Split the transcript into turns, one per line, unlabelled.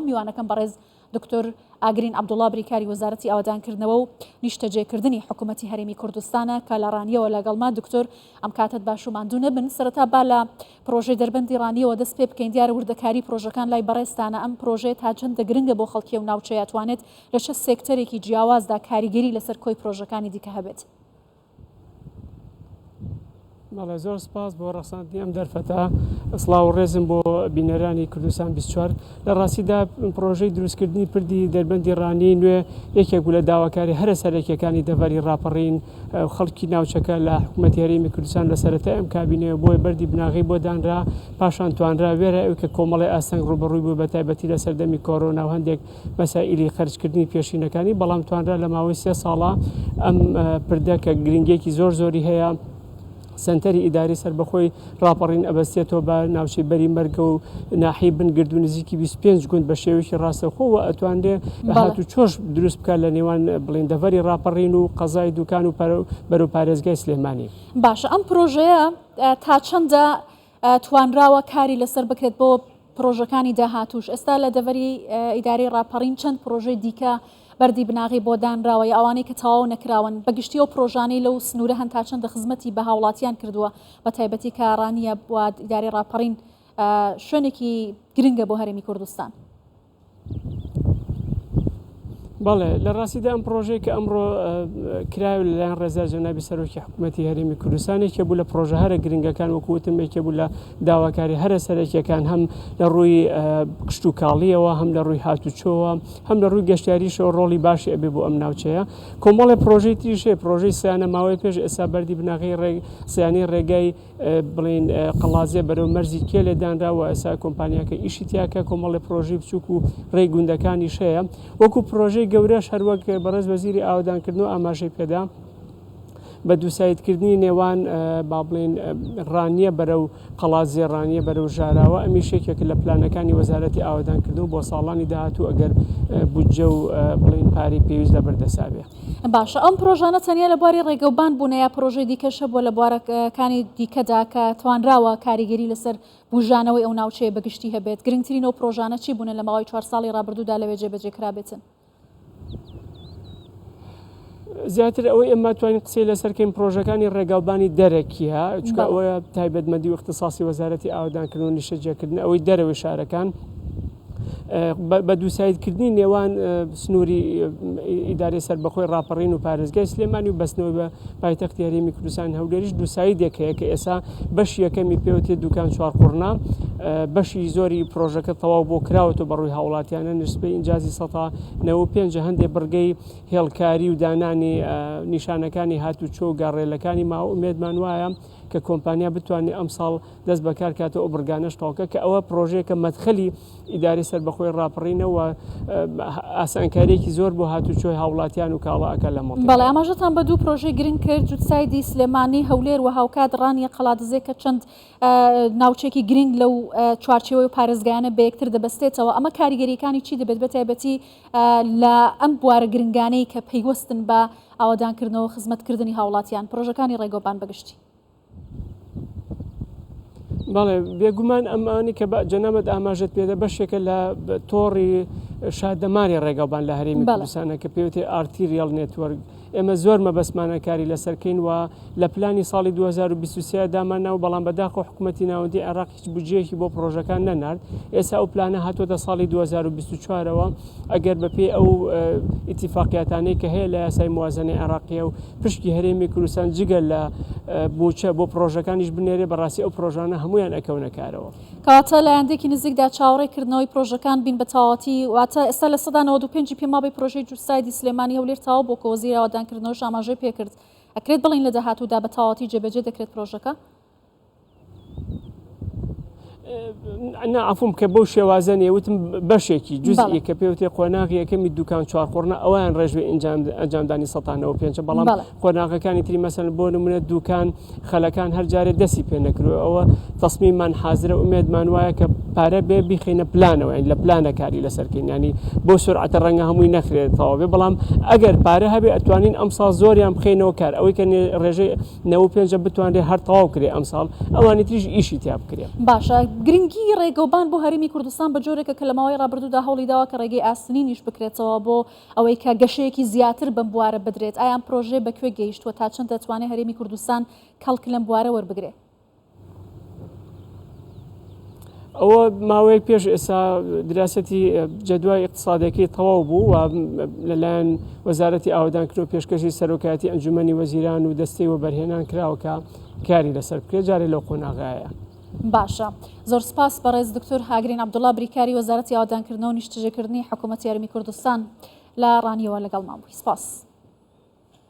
میوانەکەم بەڕێز دکتۆر ئاگرین عەبدوڵڵا بریکاری وەزارەتی ئاوادانکردنەوە و نیشتەجێکردنی حکوومەتی هەرێمی کوردستانە کە لە ڕانیەوە لەگەڵما دکتۆر ئەم کاتت باش و ماندوو نەبن. سەرەتا با لە پرۆژەی دەربەندی ڕانیەوە دەست پێ بکەین. دیارە وردەکاری پرۆژەکان لای بەڕێستانە ئەم پرۆژێ تا چەندە گرنگە بۆ خەڵکی و ناوچەیە توانێت لە چه سێکتەرێکی جیاوازدا کاریگەری لەسەر کۆی پرۆژەکانی دیکە هەبێت؟
بەڵێ زۆر سپاس بۆ ڕەخساندنی ئەم دەرفەتە. سڵاو و ڕێزم بۆ بینەرانی کوردستان 24. لە ڕاستیدا پرۆژەی دروستکردنی پردی دەربەندی ڕانی نوێ یەکێک بوو لە داواکاری هەرە سەرەکیەکانی دەڤەری ڕاپەڕین خەڵکی ناوچەکە لە حکوومەتی هەرێمی کوردستان لە سەرەتای ئەم کابینەوە بۆی بەردی بناغی بۆ دانرا، پاشان توانرا وێرە ئەو کە کۆمەڵی ئاستەنگ ڕوبەڕووی بوو بە تایبەتی لە سەردەمی کۆرۆنا و هەندێک مەسائیلی خەرجکردنی پێشینەکانی، بەڵام توانرا لە ماوەی 3 ساڵە ئەم پردە کە گرنگێکی زۆری هەیە سنتەری ئیداری سربەخۆی ڕاپەڕین ئەبەستێتەوە بە ناوچەی بەری مەرگە و ناحی بنگرد و نزیکی 25 گوند بە شێوەیەکی ڕاستەخۆوە ئەتوانێ هاتو چۆش دروست بکات لە نێوان بڵین دەڤەری ڕاپەڕین و قەزای دوکان و بەرەو پارێزگای سلێمانی.
باشە، ئەم پرۆژەیە تا چەندە توانراوە کاری لەسەر بکرێت بۆ پرۆژەکانی داهاتوش؟ ئێستا لە دەڤەری ئیداری ڕاپەڕین چەند پرۆژەی دیکە بەردی بناغی بۆ دانراوە ئەوانەی کە تەواو نەکراون بەگشتی و پرۆژانەی لەو سنوورە هەن تا چەندە خزمەتی بە هاوڵاتیان کردووە بە تایبەتی کە ڕانیە بۆ ئیداری ڕاپەڕین شوێنێکی گرنگە بۆ هەرێمی کوردستان؟
بەڵێ لە ڕاستیدا ئەم پرۆژەیە کە ئەمڕۆ کرایە لەلایەن ڕێزا جەنابی سەرۆکی حکوومەتی هەرێمی کوردستانێکە بوو لە پرۆژە هەرە گرنگەکان وەکوتم یەکێ بوو لە داواکاری هەرە سەرەکیەکان، هەم لە ڕووی کشت و کاڵیەوە، هەم لە ڕووی هاتوچۆوە، هەم لە ڕووی گەشتیاریشەوە ڕۆڵی باشی ئەبێ بۆ ئەم ناوچەیە. کۆمەڵی پرۆژەی تریشێ پرۆژەی سیانە ماوەی پێش ئێستا بەردی بناغی سیانی ڕێگای بڵین قەڵازێ بەرەو مەرزی کێ لێ دانراوە، ئێستا کۆمپانیاکە ئیشی تیاکە کۆمەڵی پرۆژەی بچووک و ڕێی گوندەکانیش هەیە. وەکو پرۆژەی گەورەش هەروەک بەڕێز وەزیری ئاوادانکردن و ئاماژەی پێدا بە دووسایتکردنی نێوان با بڵین ڕانیە بەرەو قەڵازێ ڕانیە بەرەو ژاراوە، ئەمیشێکێک لە پلانەکانی وەزارەتی ئاوادانکردن بۆ ساڵانی داهاتوو ئەگەر بودجە و بڵین پاری پێویست لە بەردەسابێ.
باشە، ئەم پرۆژانە تەنیا لە بواری ڕێگەوبان بوون یا پرۆژەی دیکەشە بۆ لە بوارەکانی دیکەدا کە توانراوە کاریگەری لەسەر بوژانەوەی ئەو ناوچەیە بەگشتی هەبێت؟ گرنگترینەوە پرۆژانە چی بوون لە ماوەی 4 ساڵی ڕابردوودا لەوێ جێبەجێکرا بێتن؟
زیاتر ئەوەی ئێمە توانین قسەی لەسەرکەین پرۆژەکانی ڕێگاوبانی دەرەکیە، چونکە ئەوەیە تایبەتمەندی و اختصاصی وەزارەتی ئاوادانکردن و نیشتەجێکردن ئەوەی دەرەوەی شارەکان بە دووسایتکردنی نێوان سنووری ئیداری سەربەخۆی ڕاپەڕین و پارێزگای سلێمانی و بەستنەوەی بە پایتەختی هەرێمی کوردستان هەولێریش دووسایدێک هەیە کە ئێستا بەشی یەکەمی پێوتێ دوکان چوارقوڕنا، بەشی زۆری پرۆژەکە تەواو بۆ کراوەتەوە بەڕووی هاوڵاتیانە نسبەی ئینجازی 95 هەندێک بڕگەی هێڵکاری و دانانی نیشانەکانی هاتوچۆ و گاڕێلەکانی ماوە ئومێدمان وایە کە کۆمپانیا بتوانێت ئەم ساڵ دەست بەکار کاتەوە ئەو بڕگانەش تەواوکە کە ئەوە پرۆژەیەکە مەدخەلی ئیداری سەربەخۆی ڕاپەڕینەوە ئاسانکاریێکی زۆر بۆ هاتوچۆی هاوڵاتیان و کاڵاکە لە مڵ.
بەڵێ ئاماژەتان بە دوو پرۆژەی گرنگ کرد، جوتسایدی سلێمانی هەولێر و هاوکات ڕانیە قەڵادزێ کە چەند ناوچێکی گرنگ لەو چوارچێوەی پارێزگایانە بە یەکتر دەبەستێتەوە. ئەمە کاریگەریەکانی چی دەبێت بە تایبەتی لە ئەم بوارە گرنگانەی کە پەیوەستن بە ئاوادانکردنەوە خزمەتکردنی هاوڵاتیان پرۆژەکانی ڕێگەوبان بەگشتی؟
بەڵێ بێگومان ئەمانی کە جەنابەت ئاماژەت پێدە بەشێکە لە تۆڕی شادەماری ڕێگەوبان لە هەرێمی کوردستانە کە پێوتێ ئارتیریال نێتوەرک. ئێمە زۆر مەبەستمانەکاری لەسەرکەین و لە پلانی ساڵی 2023 دامانەوە، بەڵام بەداخۆ حکوومەتی ناوەندی عێراق هیچ بودجەیەکی بۆ پرۆژەکان نەنارد. ئێستا ئەو پلانە هاتوۆتە ساڵی 2024ەوە ئەگەر بەپێ ئەو ئیتیفاقیاتانەی کە هەیە لە یاسای موازنەی عێراقیە و پشتی هەرێمی کوردستان جگە لە بۆچە بۆ پرۆژەکانیش بنێرێ، بەڕاستی ئەو پرۆژانە هەمویان ئەکەونە کارەوە.
کەواتە لایەندێکی نزیکدا چاوەڕێکردنەوەی پرۆژەکان بین بە تەواوەتی، واتە ئێستا لە 95 پێمابی پرۆژەی جوتسایدی سلێمانی هەولێر تەواو بۆ کە وەزیری ئاوادانکردنەوەش ئاماژەی پێکرد. ئەکرێت بڵین لە داهاتوودا بە تەواوەتی جێبەجێ دەکرێت پرۆژەکە؟
نعفوم کە بەو شێوازەنێ وتم بەشێکی جزئی کە پێوتێ قۆناغی یەکەمی دوکان چوارقوڕنا ئەویان ڕێژوێ ئەنجامدانی 95، بەڵام قۆناغەکانی تری مەسەن بۆ نمونە دوکان خەلەکان هەر جارێ دەستی پێ نەکرێت. ئەوە تەسمیممان حازرە ئومێدمان وایە کە پارە بێ بیخینە پلانەوە لە پلانەکاری لەسەرکەین، ینی بۆ سورعەتە ڕەنگە هەمووی نەخرێتەوە بێ، بەڵام ئەگەر پارە هەبێ ئەتوانین ئەم ساڵ زۆریان بخینەوە کار، ئەوەی کە ڕێژەی 95 بتوانێت هەر تەواو کرێ ئەم ساڵ ئەوانی تریش ئیشی تیا بکرێت.
باشە، گرنگی ڕێگەوبان بۆ هەرێمی کوردستان بە جۆرێکە کە لەماوەی ڕابردوودا هەوڵی داوە کە ڕێگەی ئاسنینیش بکرێتەوە بۆ ئەوەی کە گەشەیەکی زیاتر بەم بوارە بدرێت. ئایان پرۆژێ بەکوێ گەیشتووە تا چەند دەتوانێت هەرێمی کوردستان کەڵک لەم بوارە وەربگرێت؟
ئەوە ماوەیەک پێش ئێستا دراسەتی جەدوای اقتصادەکەی تەواو بوو و لەلایەن وەزارەتی ئاودانکردن و پێشکەشی سەرۆکایەتی ئەنجومەنی وەزیران و دەستەی وەبەرهێنان کراوەکە کاری لەسەر بکرێت. جارێ لەو قۆناغایە.
باشە، زۆر سپاس بەڕێز دکتۆر هاگرین عەبدوڵڵا بریکاری وەزارەتی ئاودانکردنەوە و نیشتەجێکردنی حکوومەتی هەرێمی کوردستان لە ڕانیەوە لەگەڵمان بووی. سپاس.